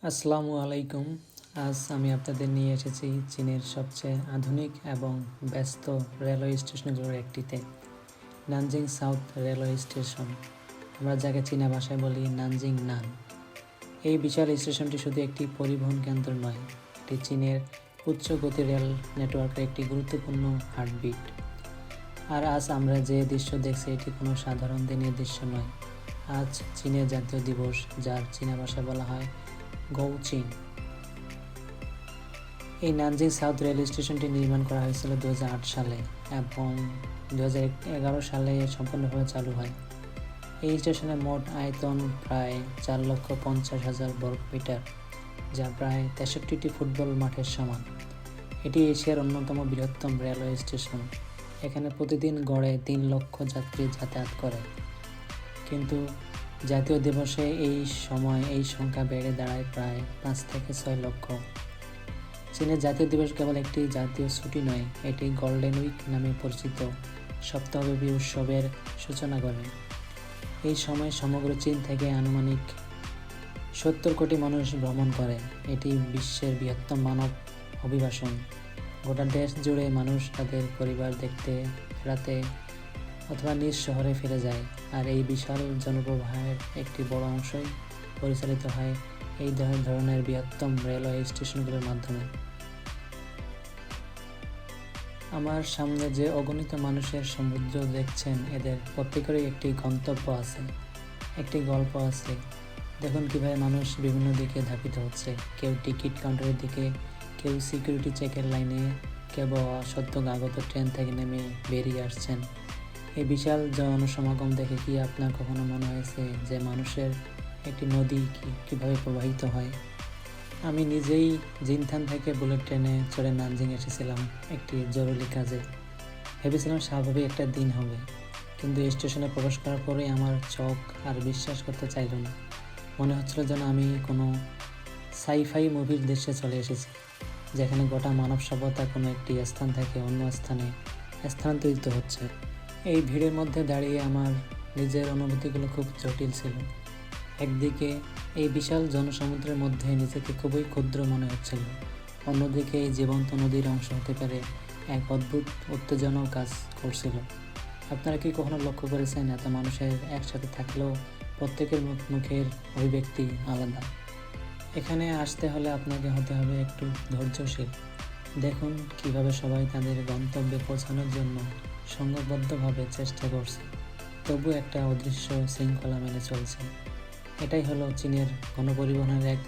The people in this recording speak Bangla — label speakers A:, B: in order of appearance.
A: আসসালামু আলাইকুম। আজ আমি আপনাদের নিয়ে এসেছি চীনের সবচেয়ে আধুনিক এবং ব্যস্ত রেলওয়ে স্টেশনগুলোর একটিতে, নানজিং সাউথ রেলওয়ে স্টেশন। আমরা যাকে চীনা ভাষায় বলি নানজিং নান। এই বিশাল স্টেশনটি শুধু একটি পরিবহন কেন্দ্র নয়, এটি চীনের উচ্চ গতি রেল নেটওয়ার্কের একটি গুরুত্বপূর্ণ হার্টবিট। আর আজ আমরা যে দৃশ্য দেখছি এটি কোনো সাধারণ দিনের দৃশ্য নয়। আজ চীনের জাতীয় দিবস, যার চীনা ভাষায় বলা হয় গৌচিং। এই নানজিং সাউথ রেল স্টেশনটি নির্মাণ করা হয়েছিল 2008 সালে এবং 2011 সালে সম্পূর্ণভাবে চালু হয়। এই স্টেশনের মোট আয়তন প্রায় 4,50,000 বর্গমিটার, যা প্রায় 63টি ফুটবল মাঠের সমান। এটি এশিয়ার অন্যতম বৃহত্তম রেলওয়ে স্টেশন। এখানে প্রতিদিন গড়ে 3 লক্ষ যাত্রী যাতায়াত করে, কিন্তু জাতীয় দিবসে এই সময় এই সংখ্যা বেড়ে দাঁড়ায় প্রায় 5 থেকে 6 লক্ষ। চীনের জাতীয় দিবস কেবল একটি জাতীয় ছুটি নয়, এটি গোল্ডেন উইক নামে পরিচিত সপ্তাহব্যাপী উৎসবের সূচনা করে। এই সময় সমগ্র চীন থেকে আনুমানিক 70 কোটি মানুষ ভ্রমণ করে। এটি বিশ্বের বৃহত্তম মানব অভিবাসন। গোটা দেশ জুড়ে মানুষ তাদের পরিবার দেখতে, ফেরাতে অথবা নিজ শহরে ফিরে যায়, আর এই বিশাল জনপ্রবাহের একটি বড় অংশই পরিচালিত হয় এই ধরনের বৃহত্তম রেলওয়ে স্টেশনগুলোর মাধ্যমে। আমার সামনে যে অগণিত মানুষের সমুদ্র দেখছেন, এদের প্রত্যেকেরই একটি গন্তব্য আছে, একটি গল্প আছে। দেখুন কিভাবে মানুষ বিভিন্ন দিকে ধাবিত হচ্ছে, কেউ টিকিট কাউন্টারের দিকে, কেউ সিকিউরিটি চেকের লাইনে, কেউ সদ্য আগত ট্রেন থেকে নেমে বেরিয়ে আসছেন। এই বিশাল জনসমাগম দেখে কি আপনার কখনো মনে হয়েছে যে মানুষের একটি নদী কীভাবে প্রবাহিত হয়? আমি নিজেই জিনথান থেকে বুলেট ট্রেনে চড়ে নানজিং এসেছিলাম একটি জরুরি কাজে। ভেবেছিলাম স্বাভাবিক একটা দিন হবে, কিন্তু স্টেশনে প্রবেশ করার পরেই আমার চোখ আর বিশ্বাস করতে চাইল না। মনে হচ্ছিল যেন আমি কোনো সাইফাই মুভির দেশে চলে এসেছি, যেখানে গোটা মানব সভ্যতা কোনো একটি স্থান থেকে অন্য স্থানে স্থানান্তরিত হচ্ছে। এই ভিড়ের মধ্যে দাঁড়িয়ে আমার নিজের অনুভূতিগুলো খুব জটিল ছিল। একদিকে এই বিশাল জনসমুদ্রের মধ্যে নিজেকে খুবই ক্ষুদ্র মনে হচ্ছিল, অন্যদিকে এই জীবন্ত নদীর অংশ হতে পারে এক অদ্ভুত উত্তেজনাও কাজ করছিল। আপনারা কি কখনো লক্ষ্য করেছেন, এত মানুষের একসাথে থাকলেও প্রত্যেকের মুখের অভিব্যক্তি আলাদা? এখানে আসতে হলে আপনাকে হতে হবে একটু ধৈর্যশীল। দেখুন কিভাবে সবাই তাদের গন্তব্যে পৌঁছানোর জন্য সংঘবদ্ধভাবে চেষ্টা করছে, তবু একটা অদৃশ্য শৃঙ্খলা মেনে চলছে। এটাই হলো চীনের গণপরিবহনের এক